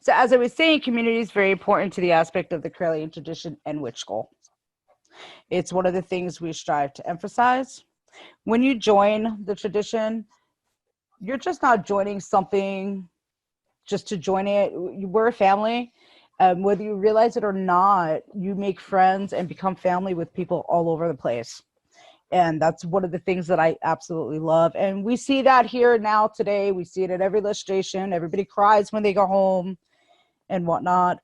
So as I was saying, community is very important to the aspect of the Correllian tradition and witch school. It's one of the things we strive to emphasize. When you join the tradition, you're just not joining something just to join it. We're a family. Whether you realize it or not, you make friends and become family with people all over the place. And that's one of the things that I absolutely love. And we see that here now today. We see it at every illustration. Everybody cries when they go home and whatnot.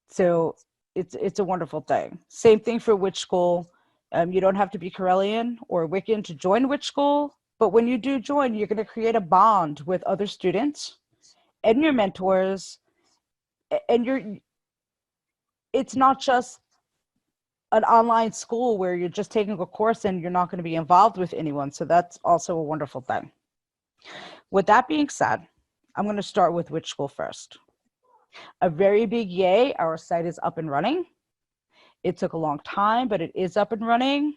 So it's a wonderful thing. Same thing for witch school. You don't have to be Correllian or Wiccan to join witch school. But when you do join, you're going to create a bond with other students and your mentors. And it's not just an online school where you're just taking a course and you're not going to be involved with anyone. So that's also a wonderful thing. With that being said, I'm going to start with witch school first. A very big yay, our site is up and running. It took a long time, but it is up and running.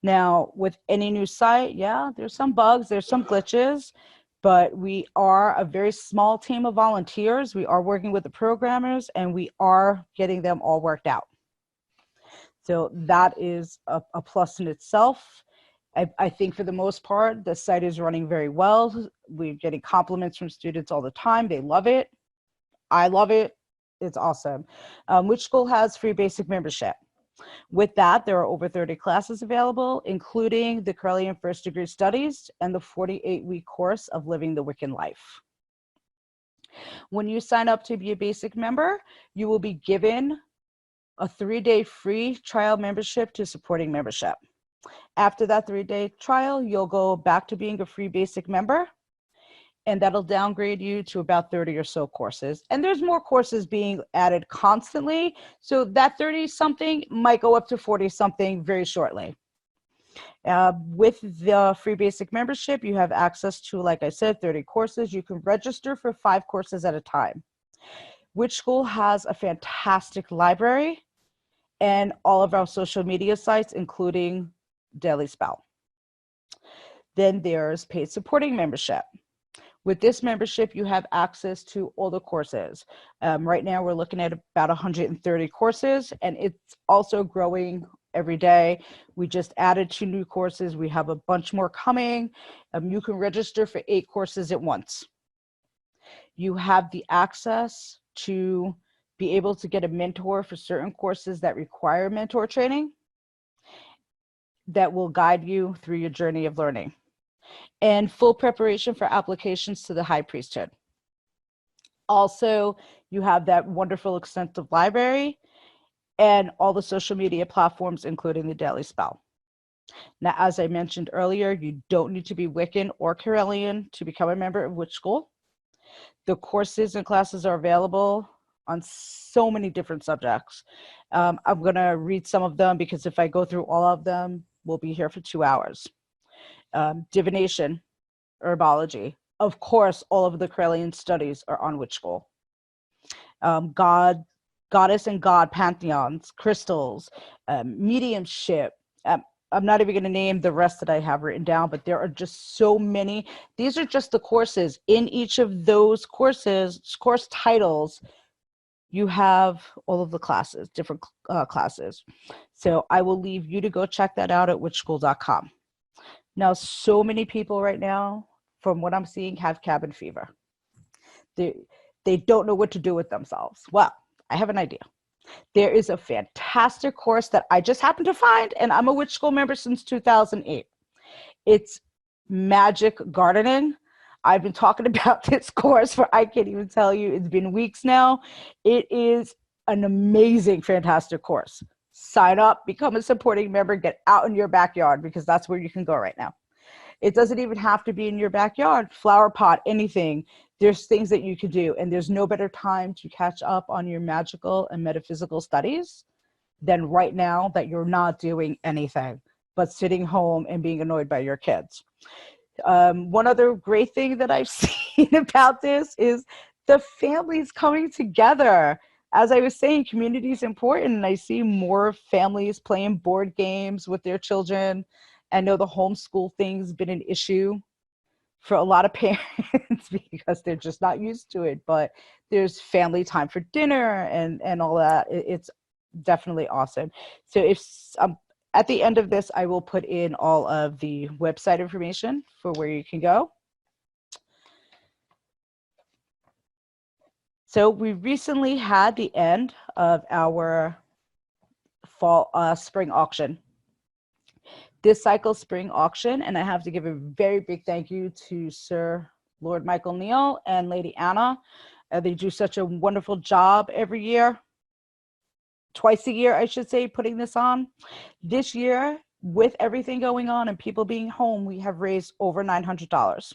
Now, with any new site, yeah, there's some bugs, there's some glitches, but we are a very small team of volunteers. We are working with the programmers and we are getting them all worked out. So that is a plus in itself. I think for the most part, the site is running very well. We're getting compliments from students all the time. They love it. I love it. It's awesome. Witch School has free basic membership. With that, there are over 30 classes available, including the Correllian First Degree Studies and the 48-week course of Living the Wiccan Life. When you sign up to be a basic member, you will be given a 3-day free trial membership to supporting membership. After that 3-day trial, you'll go back to being a free basic member, and that'll downgrade you to about 30 or so courses. And there's more courses being added constantly. So that 30 something might go up to 40 something very shortly. With the free basic membership, you have access to, like I said, 30 courses. You can register for 5 courses at a time. Witch School has a fantastic library and all of our social media sites, including Daily Spell. Then there's paid supporting membership. With this membership, you have access to all the courses. Right now, we're looking at about 130 courses, and it's also growing every day. We just added 2 new courses. We have a bunch more coming. You can register for 8 courses at once. You have the access to be able to get a mentor for certain courses that require mentor training that will guide you through your journey of learning. And full preparation for applications to the high priesthood. Also, you have that wonderful extensive library and all the social media platforms, including the Daily Spell. Now, as I mentioned earlier, you don't need to be Wiccan or Correllian to become a member of Witch School. The courses and classes are available on so many different subjects. I'm going to read some of them because if I go through all of them, we'll be here for 2 hours. Divination, herbology. Of course, all of the Correllian studies are on Witch School. Goddess and God pantheons, crystals, mediumship. I'm not even going to name the rest that I have written down, but there are just so many. These are just the courses. In each of those courses, course titles, you have all of the classes, different classes. So I will leave you to go check that out at witchschool.com. Now, so many people right now, from what I'm seeing, have cabin fever. They don't know what to do with themselves. Well, I have an idea. There is a fantastic course that I just happened to find, and I'm a Witch School member since 2008. It's magic gardening. I've been talking about this course for, I can't even tell you, it's been weeks now. It is an amazing, fantastic course. Sign up, become a supporting member, get out in your backyard because that's where you can go right now. It doesn't even have to be in your backyard, flower pot, anything. There's things that you could do, and there's no better time to catch up on your magical and metaphysical studies than right now that you're not doing anything but sitting home and being annoyed by your kids. One other great thing that I've seen about this is the families coming together. As I was saying, community is important, and I see more families playing board games with their children. I know the homeschool thing's been an issue for a lot of parents because they're just not used to it, but there's family time for dinner and all that. It's definitely awesome. So if at the end of this, I will put in all of the website information for where you can go. So we recently had the end of our spring auction. This cycle's spring auction, and I have to give a very big thank you to Sir Lord Michael Neal and Lady Anna. They do such a wonderful job every year, twice a year, I should say, putting this on. This year, with everything going on and people being home, we have raised over $900.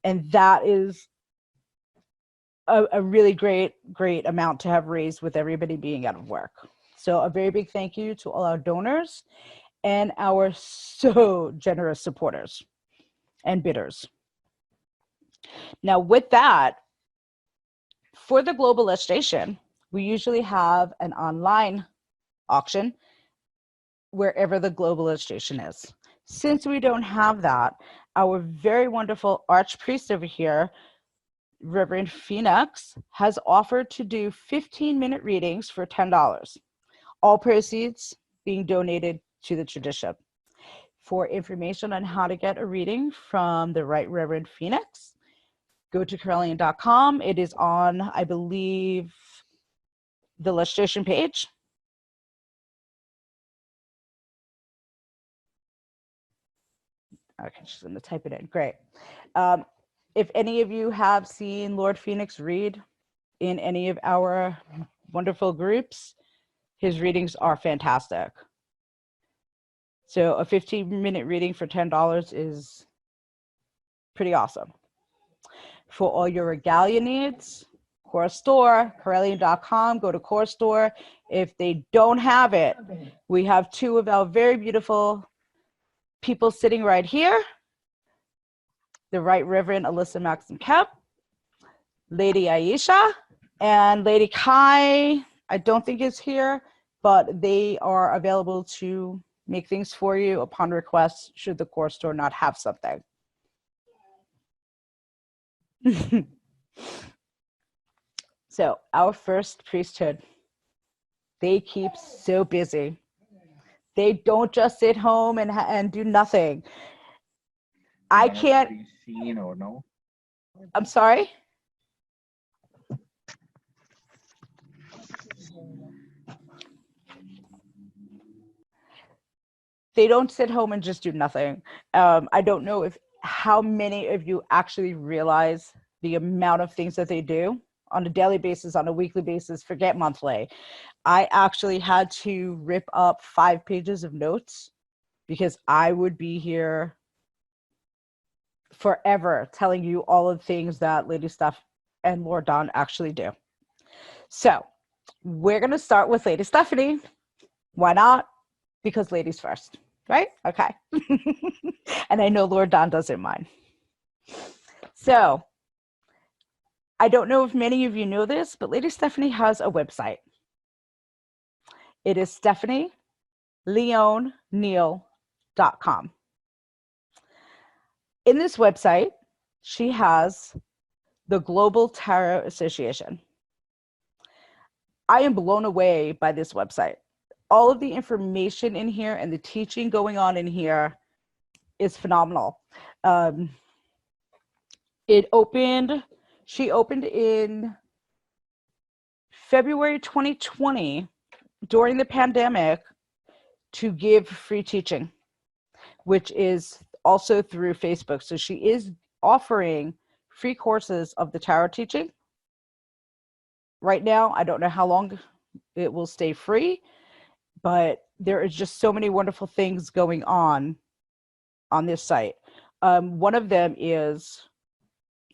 And that is a really great amount to have raised with everybody being out of work. So a very big thank you to all our donors and our so generous supporters and bidders. Now with that, for the global lustration, we usually have an online auction wherever the global lustration is. Since we don't have that, our very wonderful archpriest over here, Reverend Phoenix, has offered to do 15-minute readings for $10. All proceeds being donated to the tradition. For information on how to get a reading from the Right Reverend Phoenix, go to Correllian.com. It is on, I believe, the Lustration page. Okay, she's going to type it in. Great. If any of you have seen Lord Phoenix read in any of our wonderful groups, his readings are fantastic. So a 15-minute reading for $10 is pretty awesome. For all your regalia needs, Core Store, Correllian.com, go to Core Store. If they don't have it, we have two of our very beautiful people sitting right here. The Right Reverend Alyssa Maxim Kemp, Lady Aisha, and Lady Kai, I don't think is here, but they are available to make things for you upon request should the Core Store not have something. So our first priesthood, they keep so busy. They don't just sit home and do nothing. I can't. Seen or no? I'm sorry? They don't sit home and just do nothing. I don't know how many of you actually realize the amount of things that they do on a daily basis, on a weekly basis, forget monthly. I actually had to rip up 5 pages of notes because I would be here forever telling you all of the things that Lady Steph and Lord Don actually do. So we're going to start with Lady Stephanie. Why not? Because ladies first, right? Okay. And I know Lord Don doesn't mind. So I don't know if many of you know this, but Lady Stephanie has a website. It is StephanieLeonNeal.com. In this website, she has the Global Tarot Association. I am blown away by this website. All of the information in here and the teaching going on in here is phenomenal. She opened in February 2020 during the pandemic to give free teaching, which is also through Facebook. So she is offering free courses of the tarot teaching. Right now, I don't know how long it will stay free, but there is just so many wonderful things going on this site. One of them is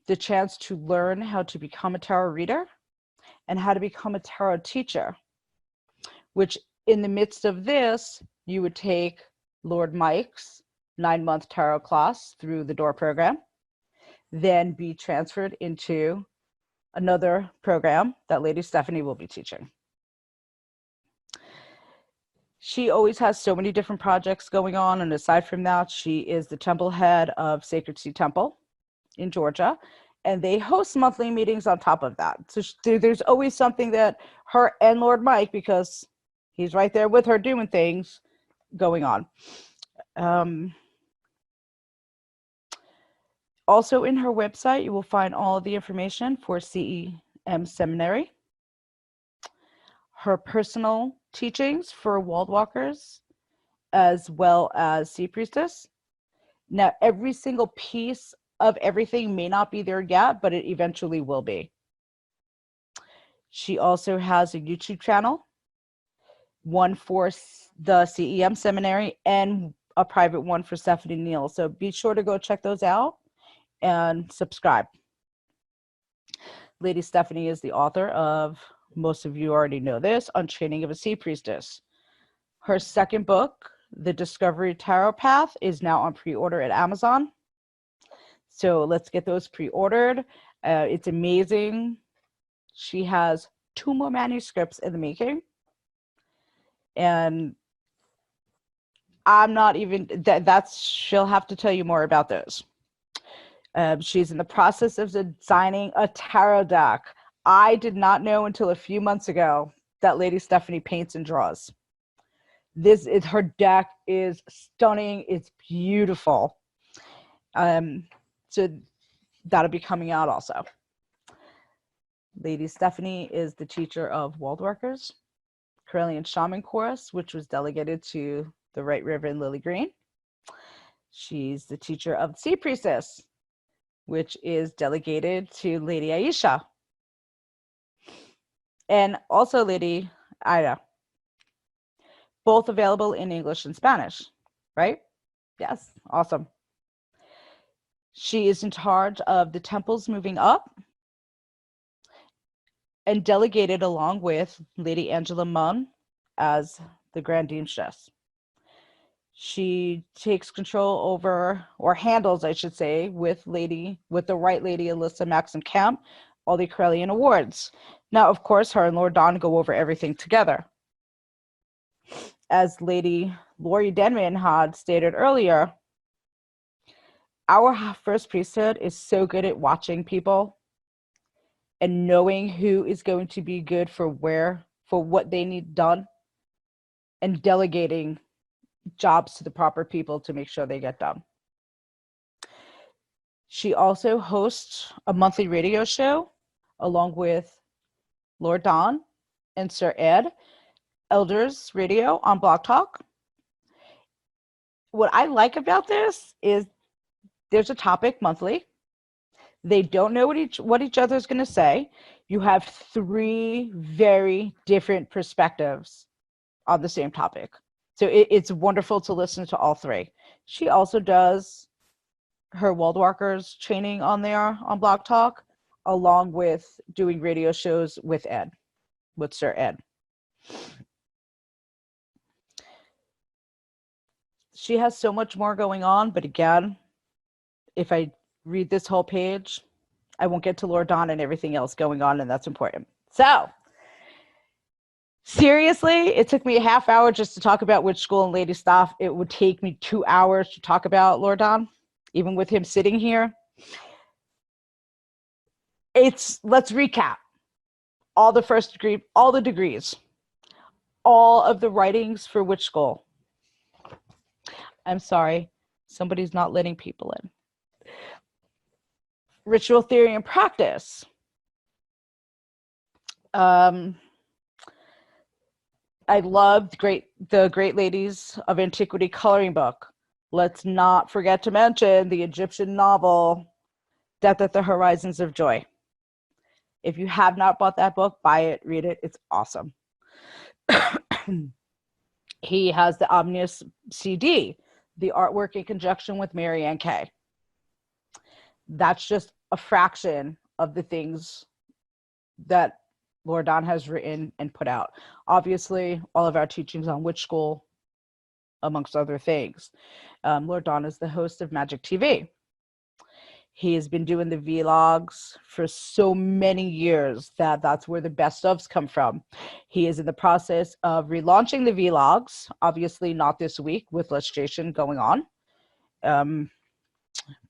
the chance to learn how to become a tarot reader and how to become a tarot teacher, which in the midst of this, you would take Lord Mike's 9-month tarot class through the DOOR program, then be transferred into another program that Lady Stephanie will be teaching. She always has so many different projects going on, and aside from that, she is the temple head of Sacred Sea Temple in Georgia, and they host monthly meetings on top of that. So there's always something that her and Lord Mike, because he's right there with her doing things, going on. Also in her website, you will find all of the information for CEM Seminary, her personal teachings for Wald Walkers, as well as Sea Priestess. Now, every single piece of everything may not be there yet, but it eventually will be. She also has a YouTube channel, one for the CEM Seminary and a private one for Stephanie Neal. So be sure to go check those out and subscribe. Lady Stephanie is the author of, most of you already know this, Unchaining of a Sea Priestess. Her second book, The Discovery Tarot Path, is now on pre-order at Amazon. So let's get those pre-ordered. It's amazing. She has 2 more manuscripts in the making. And I'm not even, that's, she'll have to tell you more about those. She's in the process of designing a tarot deck. I did not know until a few months ago that Lady Stephanie paints and draws. Her deck is stunning. It's beautiful. So that'll be coming out also. Lady Stephanie is the teacher of Wald Workers, Correllian Shaman Chorus, which was delegated to the Right Reverend Lily Green. She's the teacher of Sea Priestess, which is delegated to Lady Aisha. And also Lady Ida. Both available in English and Spanish, right? Yes, awesome. She is in charge of the temples moving up and delegated along with Lady Angela Munn as the Grand Deemstress. She takes control over, or handles, I should say, with the Right Lady Alyssa Maxim Camp, all the Correllian awards. Now, of course, her and Lord Don go over everything together. As Lady Lori Denman had stated earlier, our first priesthood is so good at watching people and knowing who is going to be good for what they need done, and delegating jobs to the proper people to make sure they get done. She also hosts a monthly radio show along with Lord Don and Sir Ed, Elders Radio on Blog Talk. What I like about this is there's a topic monthly. They don't know what each other is going to say. You have 3 very different perspectives on the same topic. So it's wonderful to listen to all 3. She also does her Wald Walkers training on there on Blog Talk, along with doing radio shows with Sir Ed. She has so much more going on, but again, if I read this whole page, I won't get to Lord Don and everything else going on, and that's important. So, seriously, it took me a half hour just to talk about Witch School and Lady Stuff. It would take me 2 hours to talk about Lord Don, even with him sitting here. Let's recap. All the first degree, all the degrees, all of the writings for Witch School. I'm sorry, somebody's not letting people in. Ritual theory and practice. I love the Great Ladies of Antiquity coloring book. Let's not forget to mention the Egyptian novel, Death at the Horizons of Joy. If you have not bought that book, buy it, read it. It's awesome. He has the Omnius CD, the artwork in conjunction with Mary Ann Kay. That's just a fraction of the things that Lord Don has written and put out. Obviously, all of our teachings on Witch School, amongst other things. Lord Don is the host of Magic TV. He has been doing the vlogs for so many years that that's where the best ofs come from. He is in the process of relaunching the vlogs, obviously not this week with Lustration going on,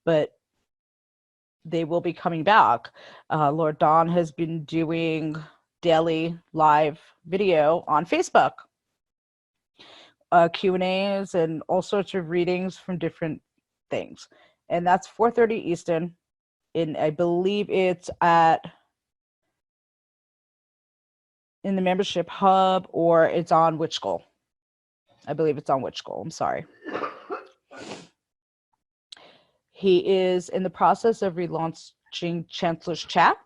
but they will be coming back. Lord Don has been doing daily live video on Facebook, Q&As and all sorts of readings from different things. And that's 4:30 Eastern. And I believe it's in the membership hub, or it's on Witch School. I believe it's on Witch School. I'm sorry. He is in the process of relaunching Chancellor's Chat,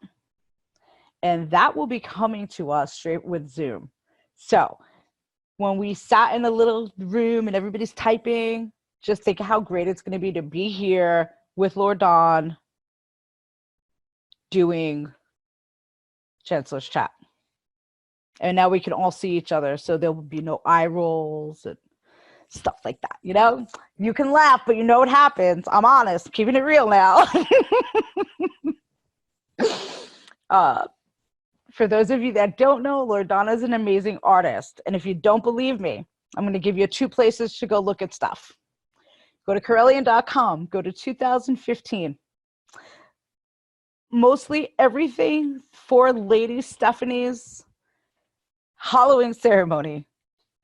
and that will be coming to us straight with Zoom. So when we sat in a little room and everybody's typing, just think how great it's going to be here with Lord Don doing Chancellor's Chat. And now we can all see each other, so there will be no eye rolls and stuff like that. You know, you can laugh, but you know what happens. I'm honest, keeping it real now. For those of you that don't know, Lord Donna is an amazing artist. And if you don't believe me, I'm going to give you 2 places to go look at stuff. Go to Correllian.com, go to 2015. Mostly everything for Lady Stephanie's Halloween ceremony.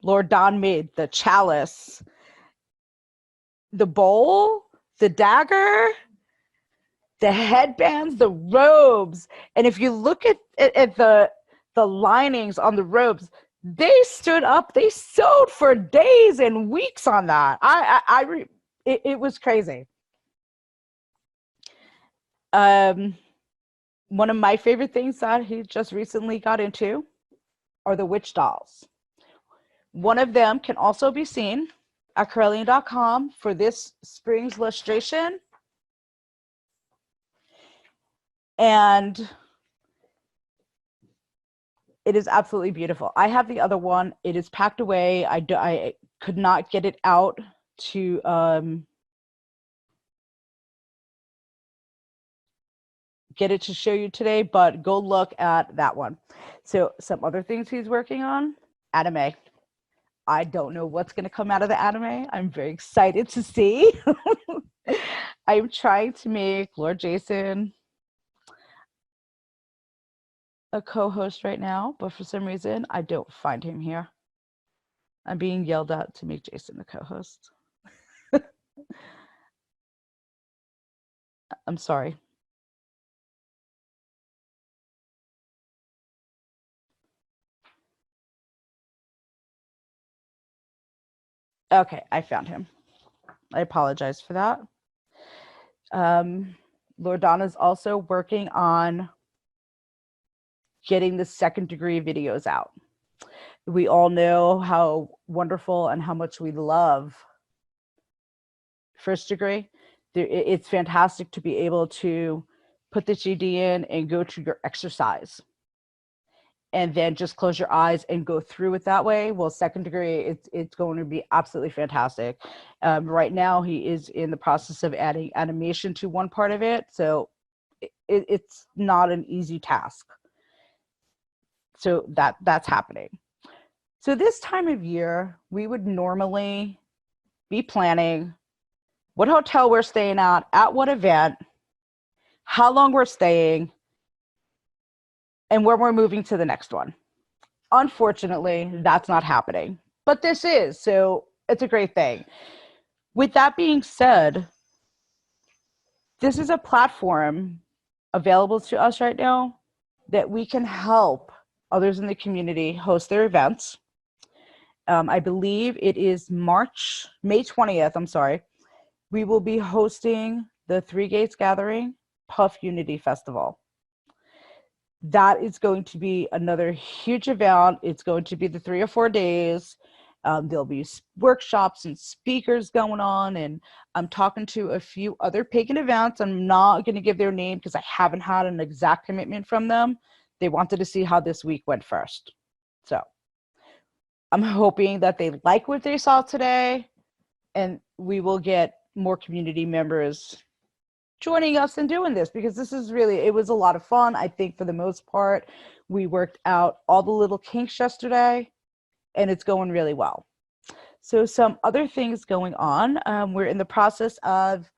Lord Don made the chalice, the bowl, the dagger, the headbands, the robes. And if you look at the linings on the robes, they stood up, they sewed for days and weeks on that. It was crazy. One of my favorite things that he just recently got into are the witch dolls. One of them can also be seen at Correllian.com for this spring's Lustration. And it is absolutely beautiful. I have the other one. It is packed away. I could not get it out to get it to show you today, but go look at that one. So some other things he's working on, anime. I don't know what's going to come out of the anime. I'm very excited to see. I'm trying to make Lord Jason a co-host right now, but for some reason I don't find him here. I'm being yelled at to make Jason the co-host. I'm sorry. Okay, I found him. I apologize for that. Lord Donna's also working on getting the second degree videos out. We all know how wonderful and how much we love first degree. It's fantastic to be able to put the GD in and go to your exercise and then just close your eyes and go through it that way. Well, second degree, it's going to be absolutely fantastic. Right now, he is in the process of adding animation to one part of it. So it's not an easy task. So that's happening. So this time of year, we would normally be planning what hotel we're staying at what event, how long we're staying, and where we're moving to the next one. Unfortunately, that's not happening, but this is, so it's a great thing. With that being said, this is a platform available to us right now that we can help others in the community host their events. I believe it is May 20th, I'm sorry. We will be hosting the Three Gates Gathering Puff Unity Festival. That is going to be another huge event. It's going to be the 3 or 4 days. There'll be workshops and speakers going on, and I'm talking to a few other pagan events. I'm not going to give their name because I haven't had an exact commitment from them. They wanted to see how this week went first. So I'm hoping that they like what they saw today, and we will get more community members joining us and doing this, because this is really, it was a lot of fun. I think for the most part, we worked out all the little kinks yesterday, and it's going really well. So some other things going on. We're in the process of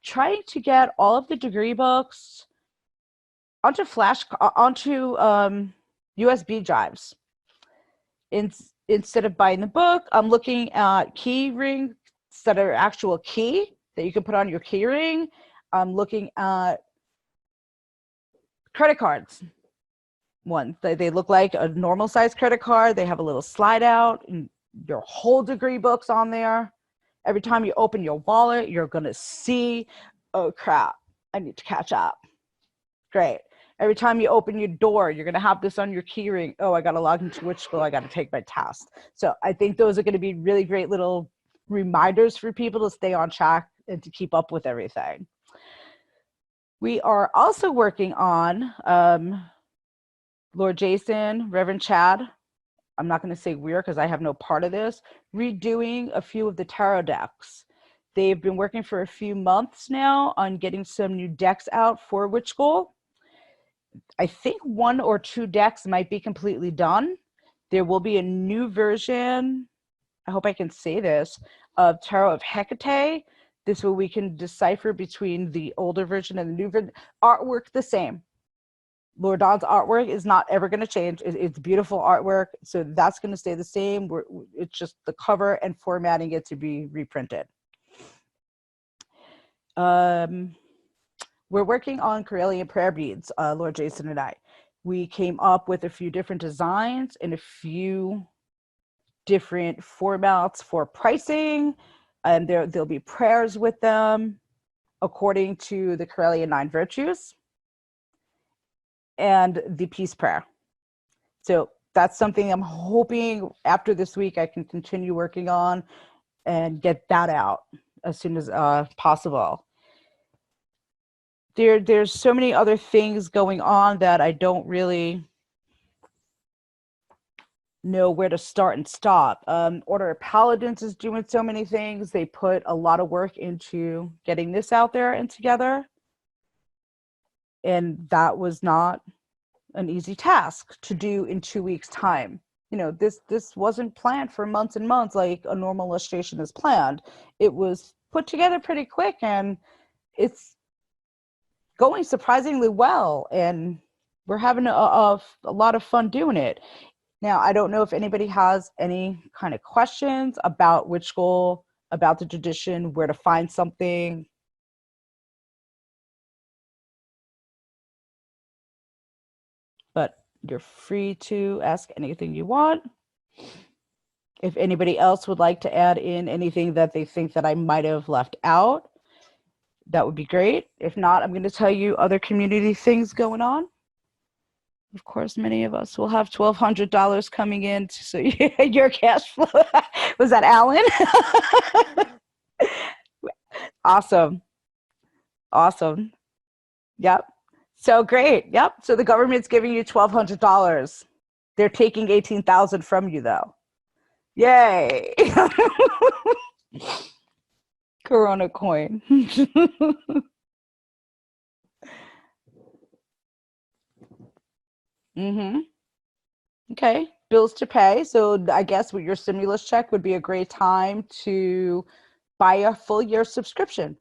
trying to get all of the degree books onto USB drives. Instead of buying the book, I'm looking at key rings that are actual key that you can put on your key ring. I'm looking at credit cards. One, they look like a normal size credit card. They have a little slide out and your whole degree book's on there. Every time you open your wallet, you're going to see, oh crap, I need to catch up. Great. Every time you open your door, you're going to have this on your key ring. Oh, I got to log into which school. I got to take my test. So I think those are going to be really great little reminders for people to stay on track and to keep up with everything. We are also working on Lord Jason, Reverend Chad. I'm not going to say we're, because I have no part of this, redoing a few of the tarot decks. They've been working for a few months now on getting some new decks out for Witch School. I think 1 or 2 decks might be completely done. There will be a new version, I hope I can say this, of Tarot of Hecate. This way we can decipher between the older version and the new version. Artwork the same. Lord Don's artwork is not ever going to change. It's beautiful artwork, so that's going to stay the same. It's just the cover and formatting it to be reprinted. We're working on Correllian prayer beads, Lord Jason and I. We came up with a few different designs and a few different formats for pricing, and there'll be prayers with them according to the Correllian 9 virtues and the peace prayer. So that's something I'm hoping after this week I can continue working on and get that out as soon as possible. There's so many other things going on that I don't really know where to start and stop. Order of Paladins is doing so many things. They put a lot of work into getting this out there and together. And that was not an easy task to do in 2 weeks' time. You know, this wasn't planned for months and months like a normal illustration is planned. It was put together pretty quick, and it's going surprisingly well, and we're having a lot of fun doing it. Now, I don't know if anybody has any kind of questions about Witch School, about the tradition, where to find something. But you're free to ask anything you want. If anybody else would like to add in anything that they think that I might have left out, that would be great. If not, I'm going to tell you other community things going on. Of course, many of us will have $1,200 coming in, so your cash flow. Was that Alan? Awesome. Awesome. Yep. So great. Yep. So the government's giving you $1,200. They're taking $18,000 from you, though. Yay. Corona coin. Mm-hmm. Okay. Bills to pay. So I guess with your stimulus check would be a great time to buy a full year subscription,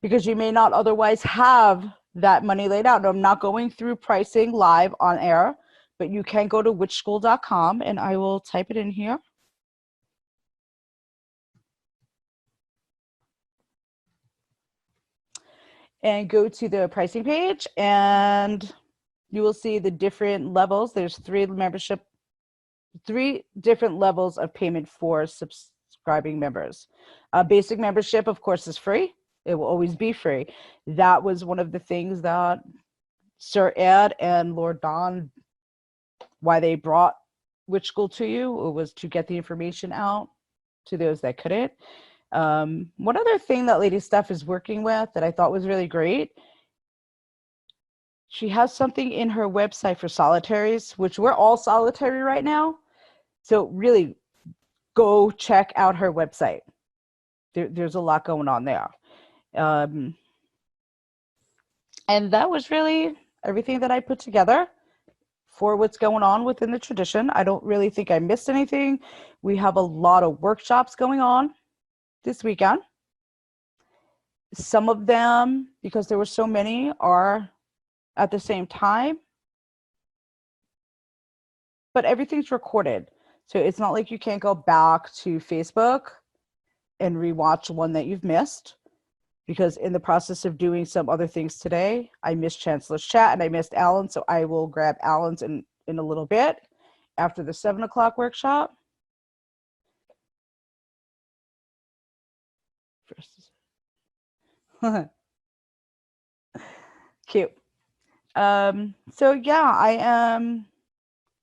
because you may not otherwise have that money laid out. I'm not going through pricing live on air, but you can go to witchschool.com, and I will type it in here. And go to the pricing page, and you will see the different levels. There's 3 different levels of payment for subscribing members. Basic membership, of course, is free. It will always be free. That was one of the things that Sir Ed and Lord Don, why they brought Witch School to you, it was to get the information out to those that couldn't. One other thing that Lady Steph is working with that I thought was really great, she has something in her website for solitaries, which we're all solitary right now. So really go check out her website. There's a lot going on there. And that was really everything that I put together for what's going on within the tradition. I don't really think I missed anything. We have a lot of workshops going on this weekend. Some of them, because there were so many, are at the same time, but everything's recorded. So it's not like you can't go back to Facebook and rewatch one that you've missed. Because in the process of doing some other things today, I missed Chancellor's chat and I missed Alan. So I will grab Alan's in a little bit after the 7:00 workshop. Cute. So yeah, I am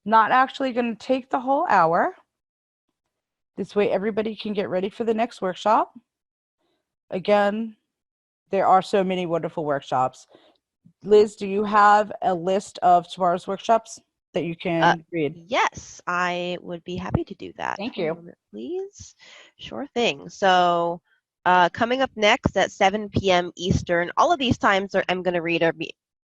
not actually going to take the whole hour. This way everybody can get ready for the next workshop. Again, there are so many wonderful workshops. Liz, do you have a list of tomorrow's workshops that you can read? Yes, I would be happy to do that. Thank you. One moment, please. Sure thing. So coming up next at 7 p.m. Eastern, all of these times I'm going to read are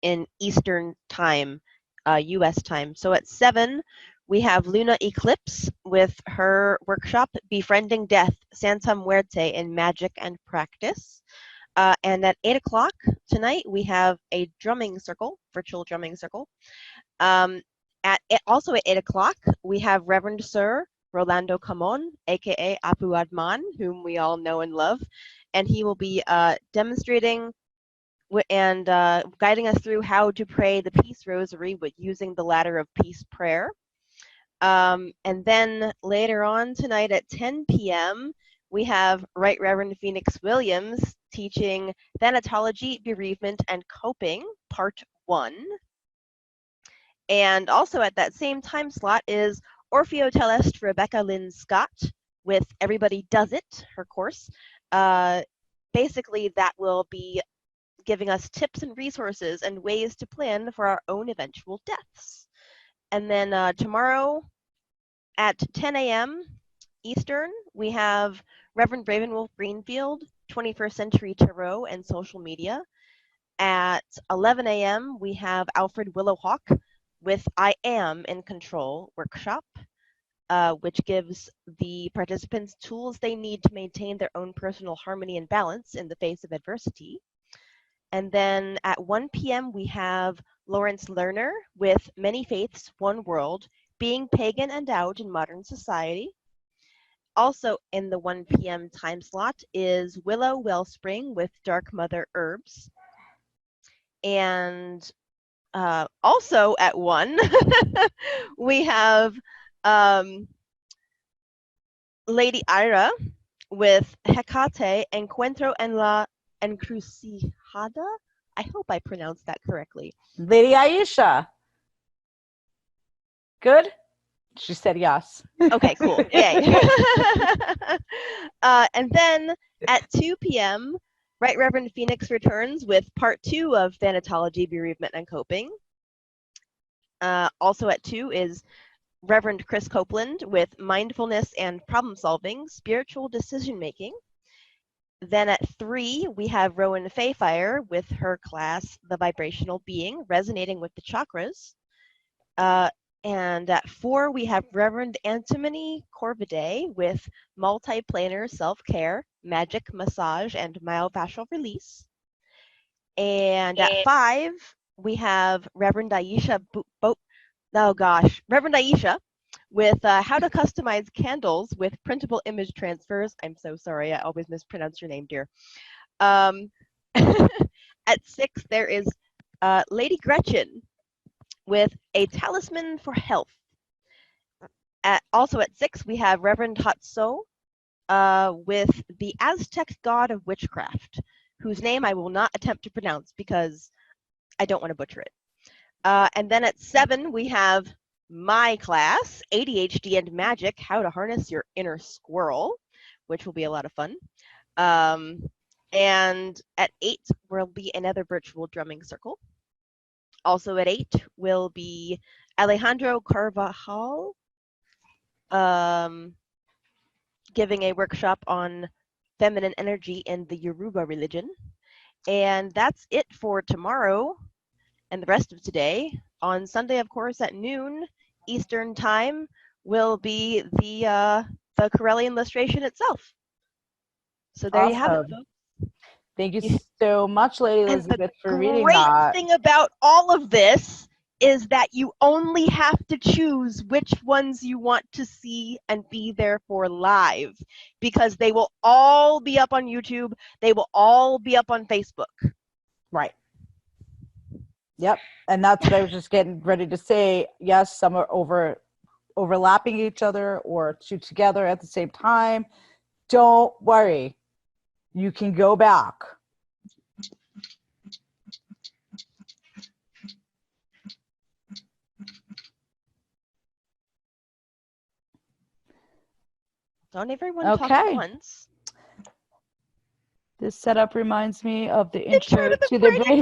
in Eastern time, U.S. time. So at 7, we have Luna Eclipse with her workshop, Befriending Death, Santa Muerte in Magic and Practice. And at 8 o'clock tonight, we have a drumming circle, virtual drumming circle. Also at 8 o'clock, we have Reverend Sir Rolando Camon, aka Apu Adman, whom we all know and love, and he will be demonstrating and guiding us through how to pray the Peace Rosary with using the Ladder of Peace prayer. And then later on tonight at 10 p.m., we have Right Reverend Phoenix Williams teaching Thanatology, Bereavement, and Coping, Part 1. And also at that same time slot is Orpheotellest Rebecca Lynn Scott with Everybody Does It, her course. Basically, that will be giving us tips and resources and ways to plan for our own eventual deaths. And then tomorrow at 10 a.m. Eastern, we have Reverend Ravenwolf Greenfield, 21st Century Tarot and Social Media. At 11 a.m., we have Alfred Willowhawk with I Am in Control workshop, which gives the participants tools they need to maintain their own personal harmony and balance in the face of adversity. And then at 1 p.m., we have Lawrence Lerner with Many Faiths, One World, Being Pagan and Out in Modern Society. Also in the 1 p.m. time slot is Willow Wellspring with Dark Mother Herbs. And also at 1, we have Lady Ira with Hecate, Encuentro en la Encrucijada. I hope I pronounced that correctly. Lady Aisha. Good? She said yes. Okay, cool. Yay. And then at 2 p.m., Right Reverend Phoenix returns with part 2 of Thanatology, Bereavement, and Coping. Also at 2 is Reverend Chris Copeland with Mindfulness and Problem Solving, Spiritual Decision Making. Then at 3, we have Rowan Fayfire with her class, The Vibrational Being, Resonating with the Chakras. And at 4, we have Reverend Antimony Corvidae with Multiplanar Self-Care, Magic Massage, and Myofascial Release. And at 5, we have Reverend Aisha Reverend Aisha with How to Customize Candles with Printable Image Transfers. I'm so sorry, I always mispronounce your name, dear. At 6, there is Lady Gretchen with A Talisman for Health. Also at 6, we have Reverend Hatso with the Aztec God of Witchcraft, whose name I will not attempt to pronounce because I don't want to butcher it. And then at 7, we have my class, ADHD and Magic, How to Harness Your Inner Squirrel, which will be a lot of fun. And at 8 will be another virtual drumming circle. Also at 8 will be Alejandro Carvajal giving a workshop on feminine energy in the Yoruba religion. And that's it for tomorrow and the rest of today. On Sunday, of course, at noon Eastern Time will be the Correllian Lustration itself. So there you have it, Awesome. folks. Thank you so much, Lady And the Elizabeth, for reading great that. thing about all of this is that you only have to choose which ones you want to see and be there for live, because they will all be up on YouTube. They will all be up on Facebook. Right. Yep. And that's what I was just getting ready to say. Yes, some are overlapping each other or two together at the same time. Don't worry. You can go back. Don't everyone talk at once. This setup reminds me of the intro to the Brady.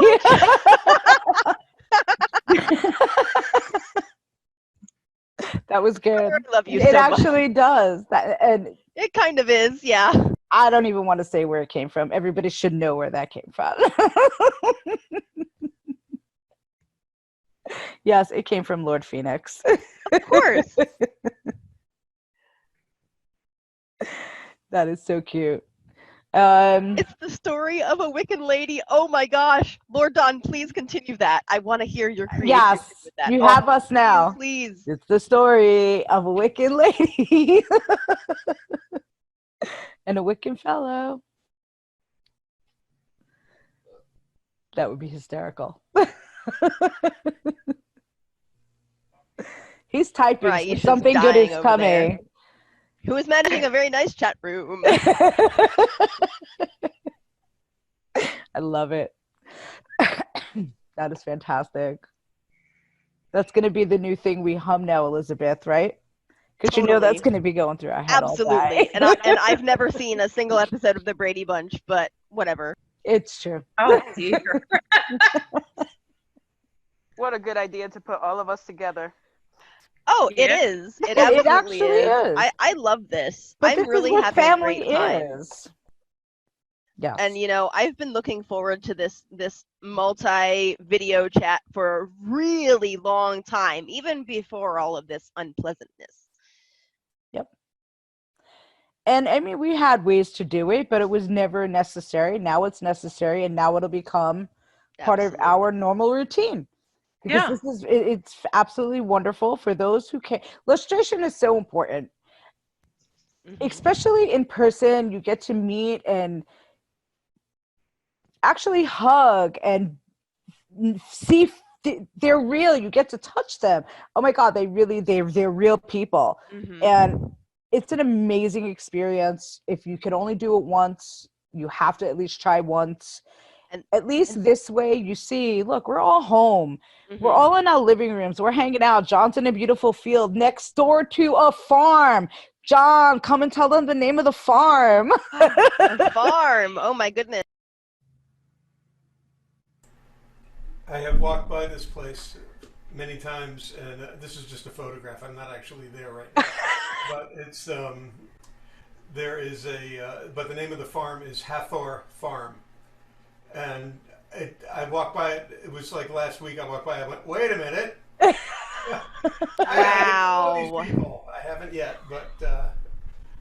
That was good. I love you it so actually much. Does. And it kind of is, yeah. I don't even want to say where it came from. Everybody should know where that came from. Yes, it came from Lord Phoenix. Of course. That is so cute. It's the story of a Wiccan lady. Oh my gosh. Lord Don, please continue that. I want to hear your creativity with that. You have us now. Please. It's the story of a Wiccan lady and a Wiccan fellow. That would be hysterical. He's typing. Right, So something good is coming. There. Who is managing a very nice chat room? I love it. That is fantastic. That's going to be the new thing we hum now, Elizabeth, right? Because you know that's going to be going through our head Absolutely. all day. and I've never seen a single episode of the Brady Bunch, but whatever. It's true. Oh, dear. What a good idea to put all of us together. Oh, Yeah. It is. It absolutely is. I love this. But I'm this really is what having family a great time. is. Yes. And I've been looking forward to this multi-video chat for a really long time, even before all of this unpleasantness. Yep. And I mean, we had ways to do it, but it was never necessary. Now it's necessary, and now it'll become part of our normal routine. Because it's absolutely wonderful for those who can. Lustration is so important, especially in person. You get to meet and actually hug and see they're real. You get to touch them. Oh my God, they're real people. And it's an amazing experience. If you can only do it once, you have to at least try once. And at least this way you see, look, we're all home. We're all in our living rooms. We're hanging out. John's in a beautiful field next door to a farm. John, come and tell them the name of the farm. A farm. Oh my goodness. I have walked by this place many times, and this is just a photograph. I'm not actually there right now, but it's there is but the name of the farm is Hathor Farm, and I walked by it. It was like last week. I walked by. I went, wait a minute. Wow. These people. I haven't yet, but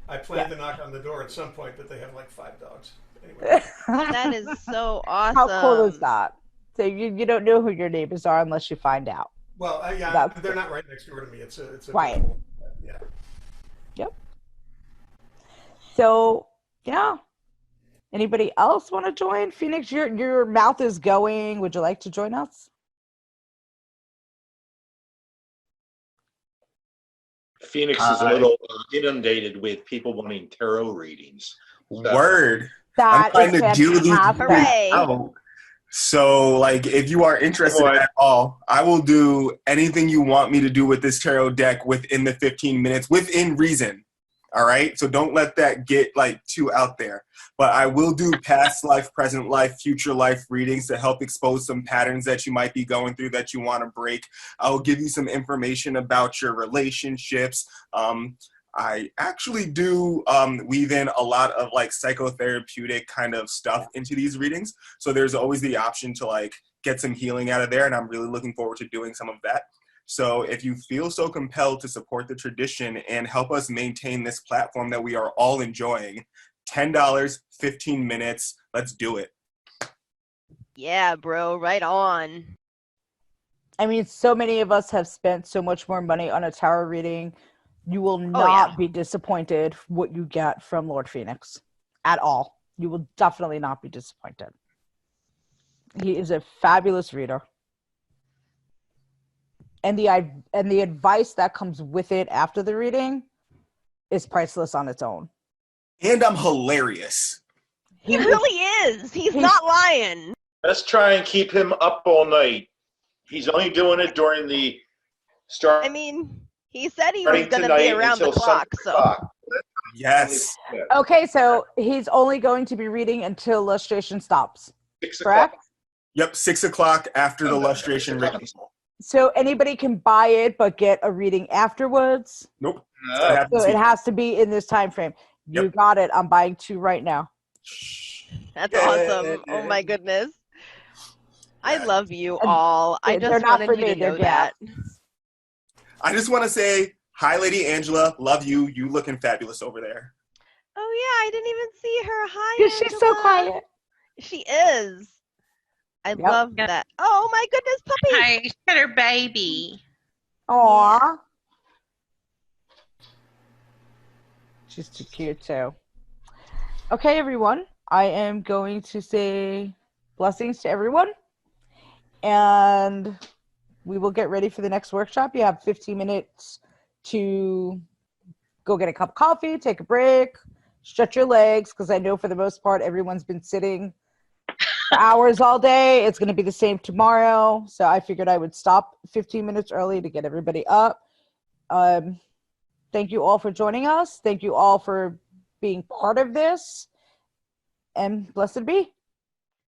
I plan to knock on the door at some point. But they have like 5 dogs. Anyway. That is so awesome. How cool is that? So you don't know who your neighbors are unless you find out. Well, yeah, they're not right next door to me. It's a right. Visual, yeah. Yep. So yeah. Anybody else want to join? Phoenix, your mouth is going. Would you like to join us? Phoenix is a little inundated with people wanting tarot readings. Word. That I'm trying to do these out. So, like, if you are interested at all, I will do anything you want me to do with this tarot deck within the 15 minutes, within reason. All right? So don't let that get, like, too out there. But I will do past life, present life, future life readings to help expose some patterns that you might be going through that you want to break. I will give you some information about your relationships. I actually do weave in a lot of like psychotherapeutic kind of stuff into these readings. So there's always the option to like get some healing out of there, and I'm really looking forward to doing some of that. So if you feel so compelled to support the tradition and help us maintain this platform that we are all enjoying, $10, 15 minutes, let's do it. Yeah, bro, right on. I mean, so many of us have spent so much more money on a tarot reading. You will not be disappointed what you get from Lord Phoenix at all. You will definitely not be disappointed. He is a fabulous reader. And the advice that comes with it after the reading is priceless on its own. And I'm hilarious. He really is. He's not lying. Let's try and keep him up all night. He's only doing it during the start. I mean, he said he was going to be around the clock, so. Yes. Okay, so he's only going to be reading until Lustration stops. 6 correct? o'clock. Yep, 6 o'clock after the Lustration reading. So anybody can buy it but get a reading afterwards? Nope. No. So it has to be in this time frame. You got it. I'm buying 2 right now. That's awesome. Oh my goodness. I love you all. I They're just not wanted for you me, to they're know that. I just want to say, hi, Lady Angela. Love you. You looking fabulous over there. Oh yeah, I didn't even see her. Hi, Because she's so Angela. quiet. She is. I love that. Oh my goodness, puppy. Hi, she's got her baby. Aww. She's too cute too. Okay, everyone. I am going to say blessings to everyone. And we will get ready for the next workshop. You have 15 minutes to go get a cup of coffee, take a break, stretch your legs, because I know for the most part everyone's been sitting for hours all day. It's going to be the same tomorrow. So I figured I would stop 15 minutes early to get everybody up. Thank you all for joining us. Thank you all for being part of this. And blessed be.